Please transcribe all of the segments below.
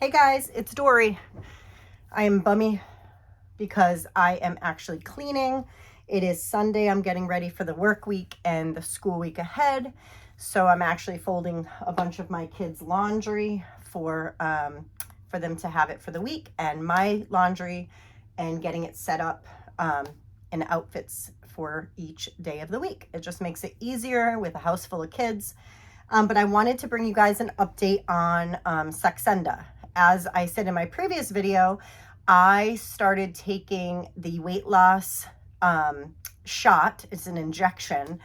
Hey guys, it's Dory. I am bummy because I am actually cleaning. It is Sunday. I'm getting ready for the work week and the school week ahead. So I'm actually folding a bunch of my kids' laundry for them to have it for the week, and my laundry, and getting it set up in outfits for each day of the week. It just makes it easier with a house full of kids. But I wanted to bring you guys an update on Saxenda. As I said in my previous video, I started taking the weight loss shot. It's an injection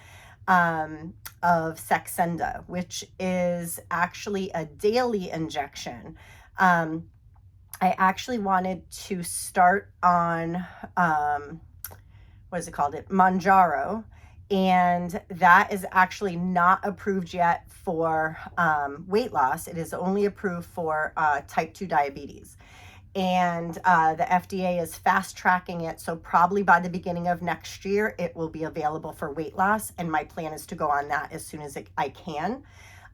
of Saxenda, which is actually a daily injection. I actually wanted to start on, what is it called? Mounjaro. And that is actually not approved yet for weight loss. It is only approved for type 2 diabetes. And the FDA is fast tracking it. So probably by the beginning of next year, it will be available for weight loss. And my plan is to go on that as soon as I can.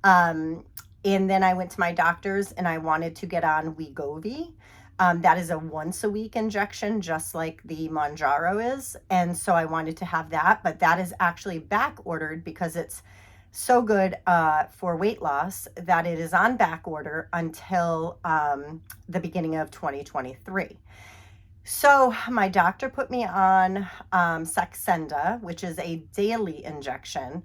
And then I went to my doctor's and I wanted to get on Wegovy. That is a once a week injection, just like the Mounjaro is. And so I wanted to have that, but that is actually back ordered because it's so good for weight loss that it is on back order until the beginning of 2023. So my doctor put me on Saxenda, which is a daily injection.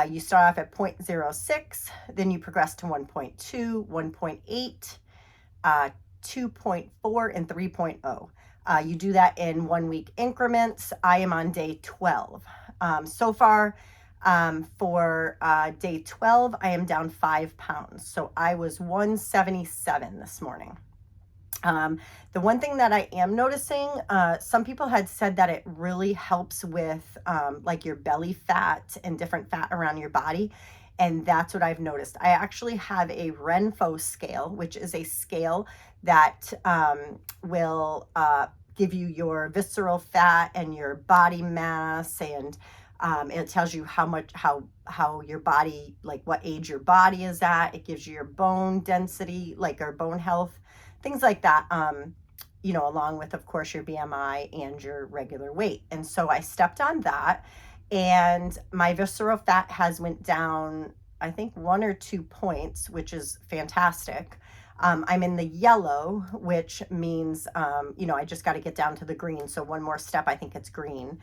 You start off at 0.06, then you progress to 1.2, 1.8, 2.4, and 3.0. You do that in 1 week increments. I am on day 12. So far, for day 12, I am down 5 pounds. So I was 177 this morning. The one thing that I am noticing, some people had said that it really helps with like your belly fat and different fat around your body. And that's what I've noticed. I actually have a Renpho scale, which is a scale that will give you your visceral fat and your body mass, and it tells you how your body, like what age your body is at. It gives you your bone density, like our bone health, things like that. Along with, of course, your BMI and your regular weight. And so I stepped on that, and my visceral fat has went down, I think 1 or 2 points, which is fantastic. I'm in the yellow, which means, I just got to get down to the green. So one more step, I think it's green.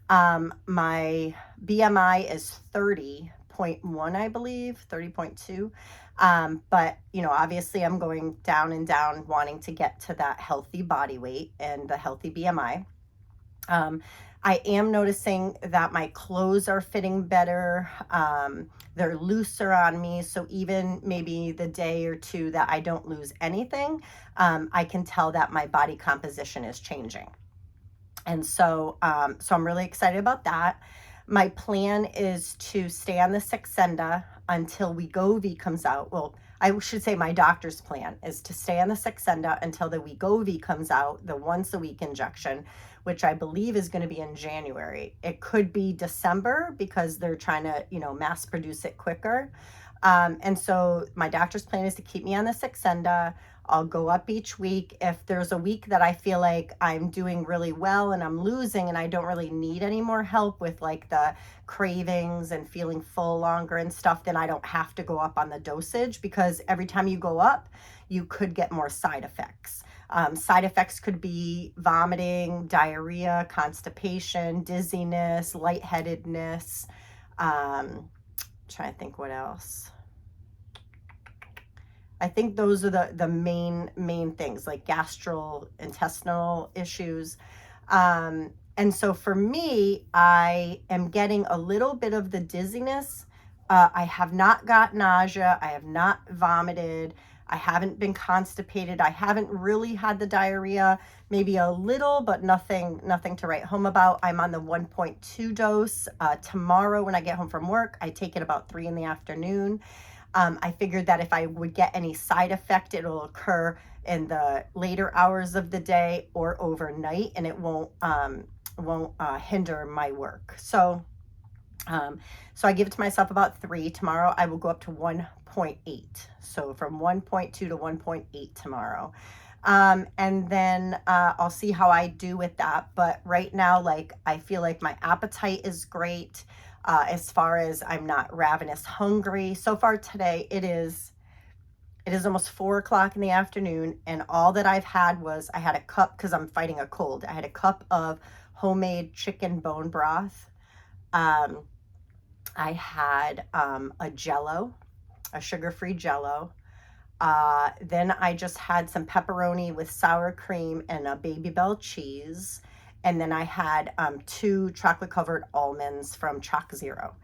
My BMI is 30.1, I believe, 30.2. But, obviously I'm going down and down, wanting to get to that healthy body weight and the healthy BMI. I am noticing that my clothes are fitting better. They're looser on me. So even maybe the day or two that I don't lose anything, I can tell that my body composition is changing. And so I'm really excited about that. My plan is to stay on the Saxenda until Wegovy comes out. Well, I should say my doctor's plan is to stay on the Saxenda until the Wegovy comes out, the once a week injection, which I believe is going to be in January. It could be December because they're trying to, mass produce it quicker. And so my doctor's plan is to keep me on the Saxenda. I'll go up each week. If there's a week that I feel like I'm doing really well and I'm losing and I don't really need any more help with like the cravings and feeling full longer and stuff, then I don't have to go up on the dosage, because every time you go up, you could get more side effects. Side effects could be vomiting, diarrhea, constipation, dizziness, lightheadedness. Trying to think what else. I think those are the main things, like gastrointestinal issues. And so for me, I am getting a little bit of the dizziness. I have not got nausea. I have not vomited. I haven't been constipated. I haven't really had the diarrhea, maybe a little, but nothing to write home about. I'm on the 1.2 dose. Tomorrow when I get home from work, I take it about 3 in the afternoon. I figured that if I would get any side effect, it'll occur in the later hours of the day or overnight, and it won't hinder my work. So So I give it to myself about 3. Tomorrow I will go up to 1.8. So from 1.2 to 1.8 tomorrow. And then I'll see how I do with that. But right now, like, I feel like my appetite is great. As far as I'm not ravenous hungry. So far today, it is almost 4 o'clock in the afternoon, and all that I've had was, I had a cup, because I'm fighting a cold. I had a cup of homemade chicken bone broth. Um, I had a Jello, a sugar-free Jello. Then I just had some pepperoni with sour cream and a Baby Bell cheese. And then I had 2 chocolate-covered almonds from Choc Zero.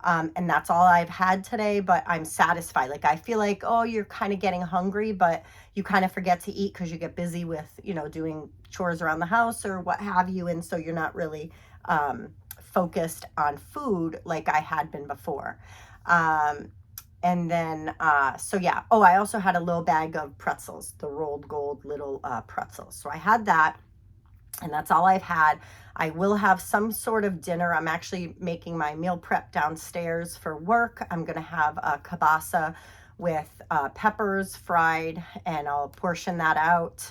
And that's all I've had today, but I'm satisfied. Like, I feel like, oh, you're kind of getting hungry, but you kind of forget to eat because you get busy with, doing chores around the house or what have you. And so you're not really focused on food like I had been before. And then, so yeah. Oh, I also had a little bag of pretzels, the rolled gold little pretzels. So I had that, and that's all I've had. I will have some sort of dinner. I'm actually making my meal prep downstairs for work. I'm going to have a kielbasa with peppers fried, and I'll portion that out.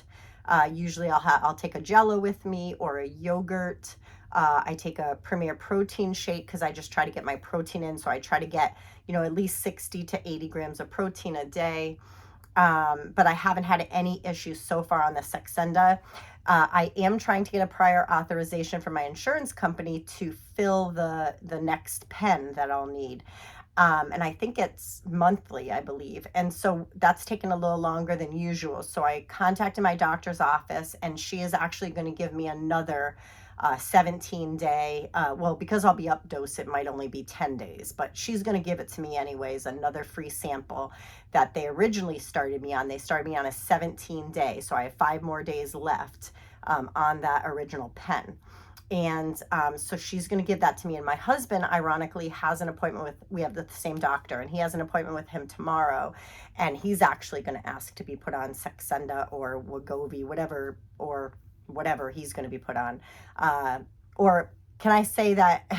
Usually I'll take a Jello with me or a yogurt. I take a Premier protein shake because I just try to get my protein in. So I try to get, at least 60 to 80 grams of protein a day. But I haven't had any issues so far on the Saxenda. I am trying to get a prior authorization from my insurance company to fill the next pen that I'll need. And I think it's monthly, I believe. And so that's taken a little longer than usual. So I contacted my doctor's office, and she is actually going to give me another 17-day, well, because I'll be up dose, it might only be 10 days, but she's going to give it to me anyways, another free sample that they originally started me on. They started me on a 17-day, so I have 5 more days left on that original pen. And so she's going to give that to me. And my husband, ironically, has an appointment we have the same doctor, and he has an appointment with him tomorrow. And he's actually going to ask to be put on Saxenda or Wegovy, whatever he's going to be put on. Or can I say that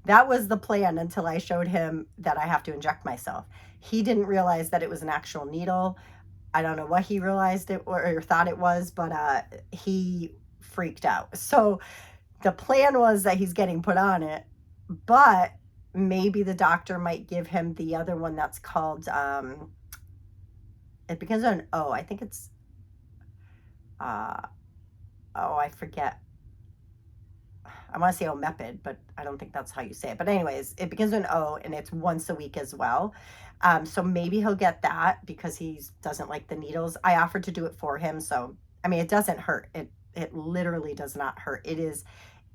that was the plan until I showed him that I have to inject myself. He didn't realize that it was an actual needle. I don't know what he realized it or thought it was, but he freaked out. So the plan was that he's getting put on it, but maybe the doctor might give him the other one that's called, it begins with an O. I think it's, I forget. I want to say Omepid, but I don't think that's how you say it. But anyways, it begins with an O, and it's once a week as well. So maybe he'll get that because he doesn't like the needles. I offered to do it for him. So, I mean, it doesn't hurt. It literally does not hurt. It is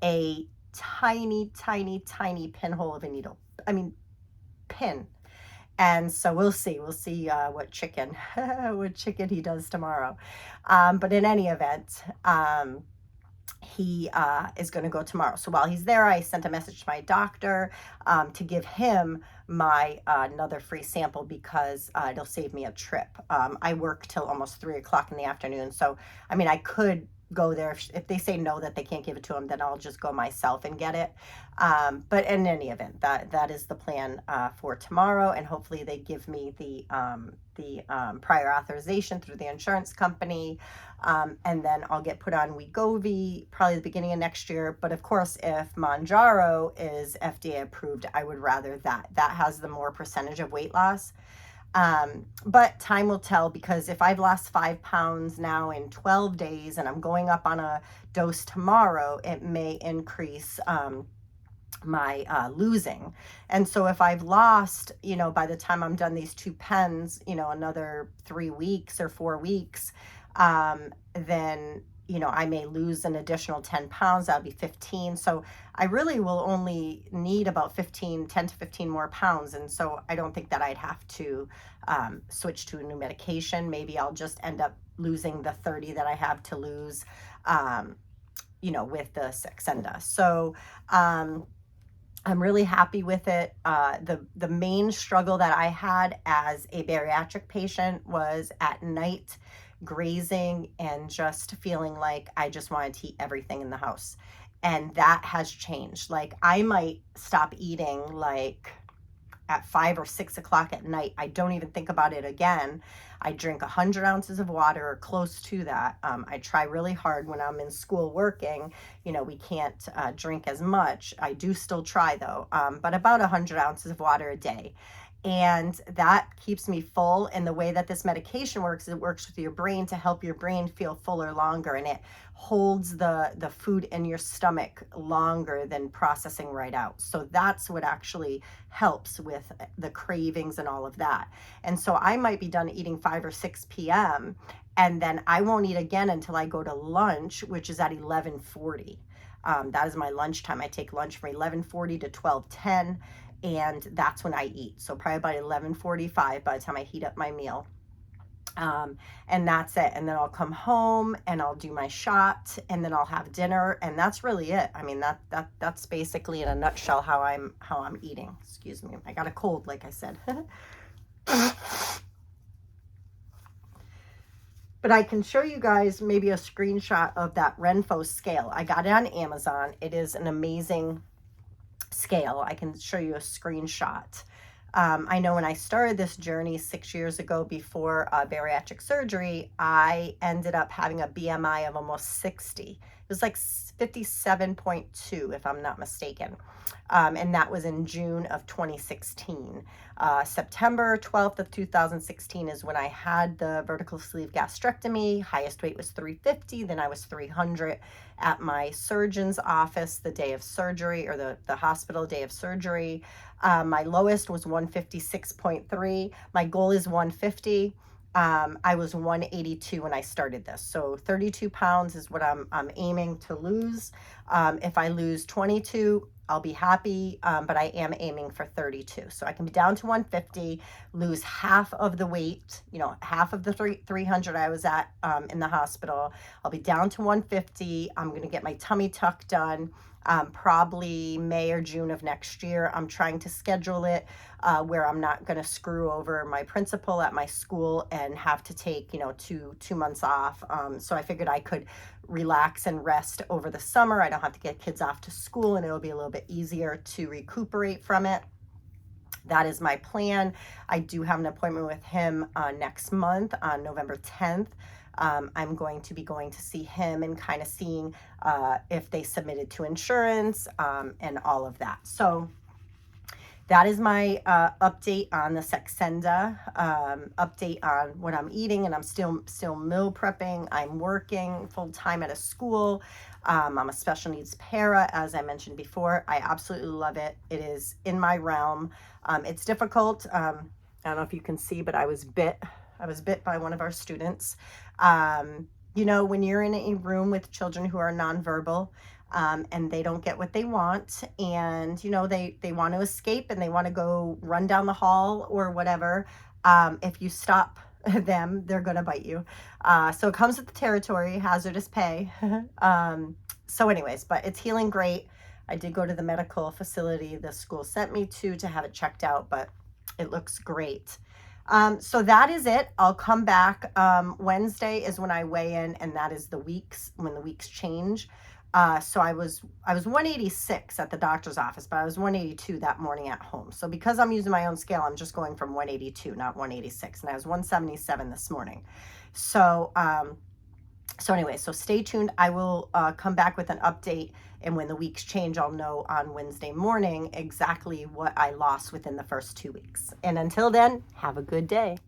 a tiny, tiny, tiny pinhole of a needle. I mean, pin. And so we'll see. We'll see what chicken he does tomorrow. But in any event, he is going to go tomorrow. So while he's there, I sent a message to my doctor to give him my another free sample because it'll save me a trip. I work till almost 3 o'clock in the afternoon. So, I mean, I could go there. If they say no, that they can't give it to him, then I'll just go myself and get it. But in any event, that is the plan for tomorrow. And hopefully they give me the prior authorization through the insurance company. And then I'll get put on Wegovy probably the beginning of next year. But of course, if Mounjaro is FDA approved, I would rather that. That has the more percentage of weight loss. But time will tell, because if I've lost 5 pounds now in 12 days and I'm going up on a dose tomorrow, it may increase my losing. And so if I've lost, by the time I'm done these 2 pens, another 3 weeks or 4 weeks, then I may lose an additional 10 pounds. That'll be 15. So I really will only need about 10 to 15 more pounds. And so I don't think that I'd have to switch to a new medication. Maybe I'll just end up losing the 30 that I have to lose, with the Saxenda. So I'm really happy with it. The main struggle that I had as a bariatric patient was at night grazing and just feeling like I just wanted to eat everything in the house. And that has changed. Like I might stop eating like at 5 or 6 o'clock at night. I don't even think about it again. I drink 100 ounces of water or close to that. I try really hard when I'm in school working. You know, we can't drink as much. I do still try though, but about 100 ounces of water a day. And that keeps me full. And the way that this medication works, it works with your brain to help your brain feel fuller longer, and it holds the food in your stomach longer than processing right out. So that's what actually helps with the cravings and all of that. And so I might be done eating 5 or 6 p.m. and then I won't eat again until I go to lunch, which is at 11:40. That is my lunchtime. I take lunch from 11:40 to 12:10, and that's when I eat. So probably about 11:45 by the time I heat up my meal. And that's it. And then I'll come home and I'll do my shot, and then I'll have dinner, and that's really it. I mean, that's basically in a nutshell how I'm eating. Excuse me. I got a cold, like I said. But I can show you guys maybe a screenshot of that Renpho scale. I got it on Amazon. It is an amazing scale. I can show you a screenshot. I know when I started this journey 6 years ago before bariatric surgery, I ended up having a BMI of almost 60. It was like 57.2, if I'm not mistaken. And that was in June of 2016. September 12th of 2016 is when I had the vertical sleeve gastrectomy. Highest weight was 350. Then I was 300 at my surgeon's office the day of surgery, or the hospital day of surgery. My lowest was 156.3. My goal is 150. I was 182 when I started this. So 32 pounds is what I'm aiming to lose. If I lose 22, I'll be happy, but I am aiming for 32. So I can be down to 150, lose half of the weight, you know, half of the 300 I was at in the hospital. I'll be down to 150. I'm going to get my tummy tuck done probably May or June of next year. I'm trying to schedule it where I'm not going to screw over my principal at my school and have to take, you know, two months off. So I figured I could relax and rest over the summer. I don't have to get kids off to school, and it'll be a little bit easier to recuperate from it. That is my plan. I do have an appointment with him next month on November 10th. I'm going to be going to see him and kind of seeing if they submitted to insurance and all of that. So that is my update on the Saxenda, update on what I'm eating, and I'm still meal prepping. I'm working full time at a school. I'm a special needs para, as I mentioned before. I absolutely love it. It is in my realm. It's difficult. I don't know if you can see, but I was bit by one of our students. You know, when you're in a room with children who are nonverbal, and they don't get what they want, and you know they want to escape and they want to go run down the hall or whatever, if you stop them, they're going to bite you. So it comes with the territory, hazardous pay. So anyways, but it's healing great. I did go to the medical facility the school sent me to have it checked out, but it looks great. So that is it. I'll come back. Wednesday is when I weigh in, and that is when the weeks change. So I was 186 at the doctor's office, but I was 182 that morning at home. So because I'm using my own scale, I'm just going from 182, not 186. And I was 177 this morning. So, so anyway, so stay tuned. I will come back with an update, and when the weeks change, I'll know on Wednesday morning exactly what I lost within the first 2 weeks. And until then, have a good day.